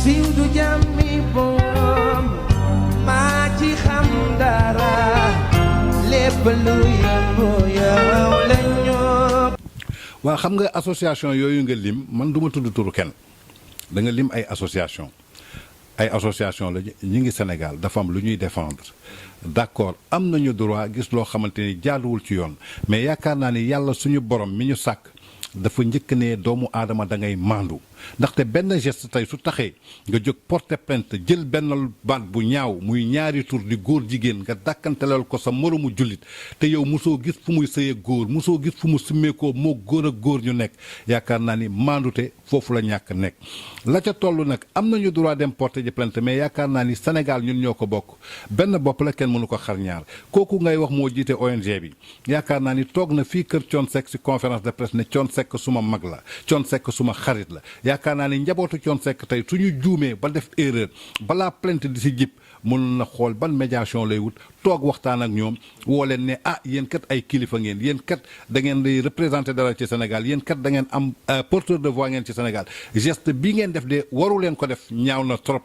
siiw du jàmmi boom maa ci xam dara lépp lu yëngu yow la ñoo. waa xam nga association yooyu nga lim man du ma tudd turu kenn da nga lim ay association la ñi ngi Sénégal dafa am lu ñuy défendre d'accord am nañu droit gis loo xamante ni jaaduwul ci yoon mais yaakaar naa ni yàlla suñu borom mi ñu sàkk dafa njëkk ne doomu aadama da ngay maandu ndaxte benn geste tey su taxee nga jóg porter plainte jël benn baat bu ñaaw muy ñaari tur di góor jigéen nga dàkkantelal ko sa moromu jullit te yow mosoo gis fu muy sëye góor mosoo gis fu mu simmeekoo moo góor ak góor ñu nekk yaakaar naa ni maandute foofu la ñàkk nekk la ca toll nag am nañu droit dem porter ji plainte mais yaakaar naa ni Sénégal ñun ñoo ko bokk benn bopp la kenn mënu ko xar ñaar kooku ngay wax moo jiite ONG bi yaakaar naa ni toog na fii kër Thione Seck ci conférence de presse ne Thione Seck suma mag la Thione Seck suma xarit la yaakaar naa ni njabootu Thione Seck tey suñu juumee ba def erreur balaa plainte di si jib mënul na xool ban médiation lay wut toog waxtaan ak ñoom woo leen ne ah yéen kat ay kilifa ngeen yéen kat da ngeen di représenté dara ci Sénégal yéen kat da ngeen am porteur de voix ngeen ci Sénégal geste bi ngeen def de waru leen ko def ñaaw na trop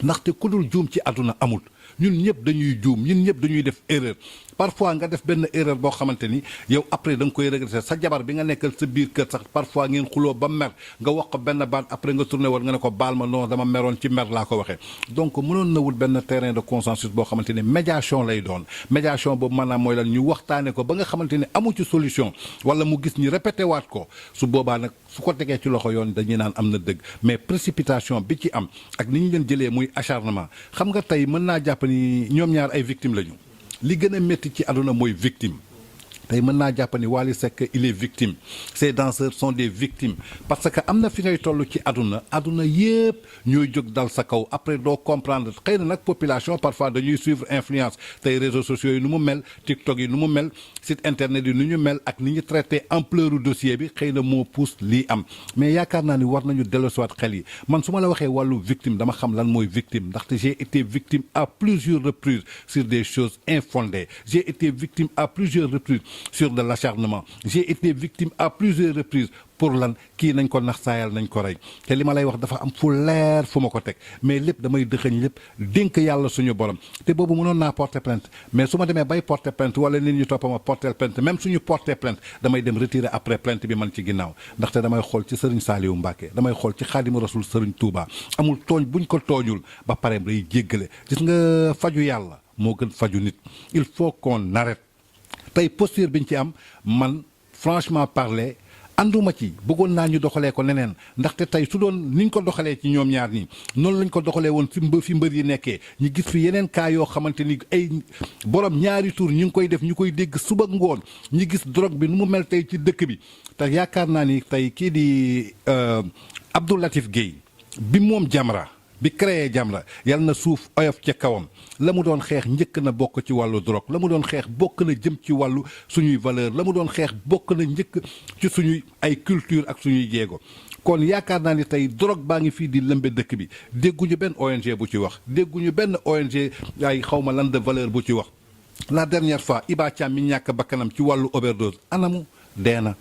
ndaxte ku dul juum ci àdduna amul ñun ñëpp dañuy juum ñun ñëpp dañuy def erreur parfois nga def benn erreur boo xamante ni yow après da nga koy regretter sa jabar bi nga nekkal sa biir kër sax parfois ngeen xuloo ba mer nga wax ko benn baat après nga tourné woon nga ne ko baal ma non dama meroon ci mer laa ko waxee donc mënoon na wut benn terrain de consensus boo xamante ni médiation lay doon médiation boobu maanaam mooy lan ñu waxtaane ko ba nga xamante ni amu ci solution wala mu gis ñi répété waat ko su boobaa nag su ko tegee ci loxo yoon dañuy naan am na dëgg mais précipitation bi ci am ak ni ñu leen jëlee muy acharnement xam nga tey mën naa jàpp ni ñoom ñaar ay victimes lañu li gën a métti ci àdduna mooy victime tey mën naa jàpp ni Wally Seck il est victime ces danseurs sont des victimes parce que am na fi ngay toll ci àdduna yëpp ñooy jóg dal sa kaw après doo comprendre xëy na nag population parfois dañuy suivre influence tey réseaux sociaux yi nu mu mel TikTok yi nu mu mel site internet yi nu ñu mel ak ni ñu traité ampleur du dossier bi xëy na moo pousse lii am mais yaakaar naa ni war nañu delloosiwaat xel yi man su ma la waxee wàllu victime dama xam lan mooy victime ndaxte j'ai été victime à plusieurs reprises sur des choses infondées j'ai été victime à plusieurs reprises sur de l'acharnement j'ai été victime à plusieurs reprises pour lan kii nañ ko nax saayal nañ ko rey te li ma lay wax dafa am fu leer fu ma ko teg mais lépp damay dëxëñ lépp dénk yàlla suñu borom te boobu mënoon naa porter plainte mais su ma demee bay porter plainte wala nit ñu toppama porter plainte même suñu porter plainte damay dem retirer après plainte bi man ci ginnaaw ndaxte damay xool ci Serigne Saliou Mbacké damay xool ci Khadimou Rasoul Serigne Touba amul tooñ buñ ko tooñul ba pare day jéggale gis nga faju yàlla moo gën faju nit il faut qu'on arrête tey posture biñ ci am man franchement parler ànduma ci bëggoon naa ñu doxalee ko neneen ndaxte tey su doon niñ ko doxalee ci ñoom ñaar nii noonu lañ ko doxalee woon fi mbër yi nekkee ñu gis fi yeneen cas yoo xamante ni ay borom ñaari tur ñu ngi koy def ñu koy dégg suba ngoon ñu gis drogue bi nu mu mel tey ci dëkk bi te yaakaar naa ni tey kii di Abdou Latif Guèye bi moom Jamra bi créé Jamra yal na suuf oyof ca kawam la mu doon xeex njëkk na bokk ci wàllu drogue la mu doon xeex bokk na jëm ci wàllu suñuy valeur la mu doon xeex bokk na njëkk ci suñuy ay culture ak suñuy jéego kon yaakaar naa ni tey drogue baa ngi fii di lëmbe dëkk bi dégguñu benn ONG bu ci wax dégguñu benn ONG ay xawma lan de valeur bu ci wax la dernière fois Iba Thiam mi ñàkk bakkanam ci wàllu overdose anamu dee na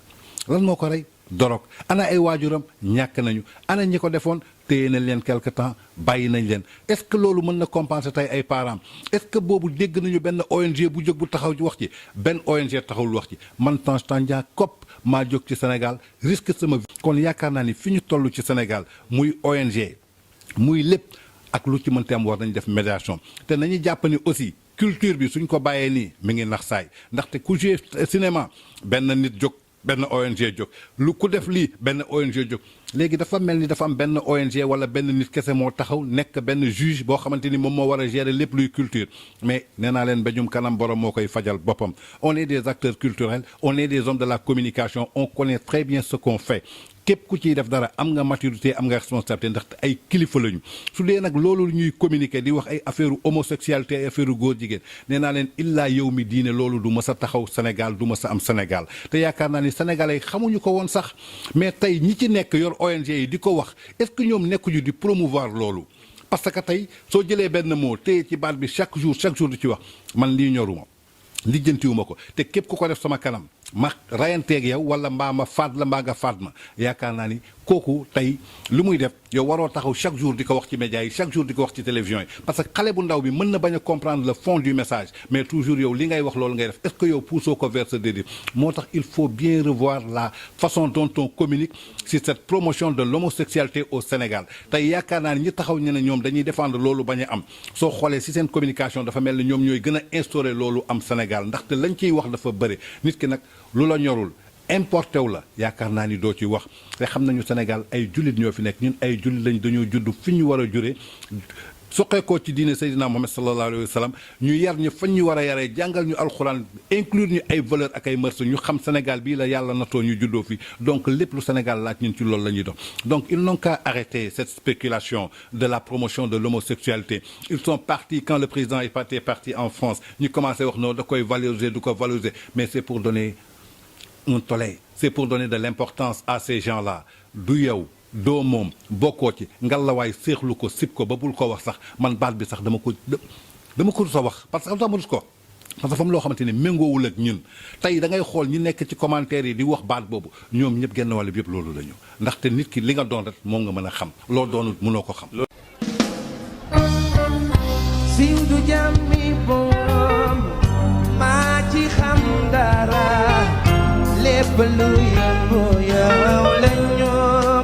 lan moo ko rey drogue ana ay waajuram ñàkk nañu ana ñi ko defoon téye nañ leen quelque temps bàyyi nañ leen est-ce que loolu mën na compenser tey ay parents est-ce que boobu dégg nañu benn ONG bu jóg bu taxaw ci wax ci benn ONG taxawul wax ci man Tange Tandian kopp maa jóg ci Sénégal risque sama vie kon yaakaar naa ni fi ñu toll ci Sénégal muy ONG muy lépp ak lu ci mënti am war nañ def médiation te nañu jàpp ni aussi culture bi suñ ko bàyyee nii mi ngi nax saay ndaxte ku jouer cinéma benn nit jóg benn ONG jóg lu ku def lii benn ONG jóg léegi dafa mel ni dafa am benn ONG wala benn nit kese moo taxaw nekk benn juge boo xamante ni moom moo war a gérer lépp luy culture mais nee naa leen mbéjum kanam borom moo koy fajal boppam on est des acteurs culturels on est des hommes de la communication on connaît très bien ce qu'on fait képp ku ciy def dara am nga maturité am nga responsabilité ndaxte ay kilifa lañu su dee nag loolu ñuy communiquer di wax ay affaire homosexualité ay affaire góor jigéen nee naa leen illaa yow mi diine loolu du mës a taxaw Sénégal du mës a am Sénégal te yaakaar naa ni sénégalais xamuñu ko woon sax mais tey ñi ci nekk yor ONG yi di ko wax est-ce que ñoom nekkuñu di promouvoir loolu parce que tey soo jëlee benn mot téye ci baat bi chaque jour di ci wax man lii ñoruma lijjantiwuma ko te képp ku ko def sama kanam ma rayanteeg yow wala mbaa ma faat la mbaa nga faat ma yaakaar naa ni kooku tey lu muy def yow waroo taxaw chaque jour di ko wax ci médias yi chaque jour di ko wax ci télévision yi parce que xale bu ndaw bi mën na bañ a comprendre le fond du message mais toujours yow li ngay wax loolu ngay def est-ce que yow poussoo ko vers ce délire moo tax il faut bien revoir la façon dont on communique sur cette promotion de l'homosexualité au Sénégal tey yaakaar naa ni ñi taxaw ñu ne ñoom dañuy défendre loolu bañ a am soo xoolee si seen communication dafa mel ni ñoom ñooy gën a instaurer loolu am Sénégal ndaxte lañ ciy wax dafa bëri nit ki nag lu la ñorul importé wu la yaakaar naa ni doo ci wax te xam nañu Sénégal ay jullit ñoo fi nekk ñun ay jullit lañ dañoo judd fi ñu war a juree soqeekoo ci diine Seydina Mohamed sallallahu alayhi wa sallam ñu yar ñu fañ ñu war a yaree jàngal ñu alxuraan inclure ñu ay valeurs ak ay mœurs ñu xam Sénégal bii la yàlla natoo ñu juddoo fi donc lépp lu Sénégal laaj ñun ci loolu la ñuy dox donc ils n'ont qu'à arrêter cette spéculation de la promotion de l'homosexualité ils sont partis quand le président est parti en France ñu commencé wax noonu da koy valoriser du ko valoriser mais c'est pour donner un tollé c'est pour donner de l'importance à ces gens-là du yow doo moom bokkoo ci ngalawaay séexlu ko sib ko ba bul ko wax sax man baat bi sax dama ko sa wax parce que am tax ma dus ko parce que fa mu loo xamante ne méngoowul ak ñun tey da ngay xool ñi nekk ci commentaire yi di wax baat boobu ñoom ñëpp genn wàll bi yëpp loolu la ñu ndaxte nit ki li nga doon rek moom nga mën a xam loo doonul mënoo ko xam siiw du jàmmi boom maa ci xam dara lépp lu